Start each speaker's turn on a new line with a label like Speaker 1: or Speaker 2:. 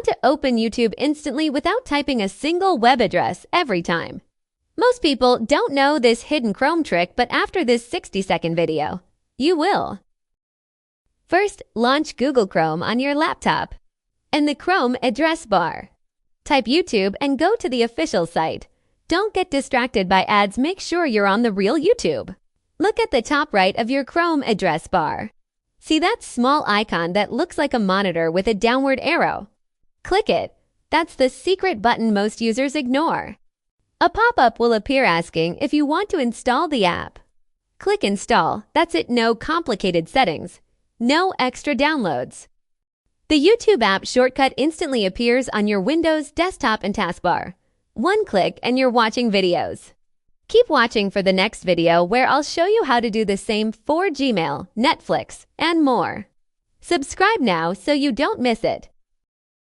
Speaker 1: want to open YouTube instantly without typing a single web address every time. Most people don't know this hidden Chrome trick, but after this 60-second video, you will. First, launch Google Chrome on your laptop. In the Chrome address bar, type YouTube and go to the official site. Don't get distracted by ads. Make sure you're on the real YouTube. Look at the top right of your Chrome address bar. See that small icon that looks like a monitor with a downward arrow? Click it. That's the secret button most users ignore. A pop-up will appear asking if you want to install the app. Click Install. That's it. No complicated settings. No extra downloads. The YouTube app shortcut instantly appears on your Windows desktop and taskbar. One click and you're watching videos. Keep watching for the next video where I'll show you how to do the same for Gmail, Netflix, and more. Subscribe now so you don't miss it.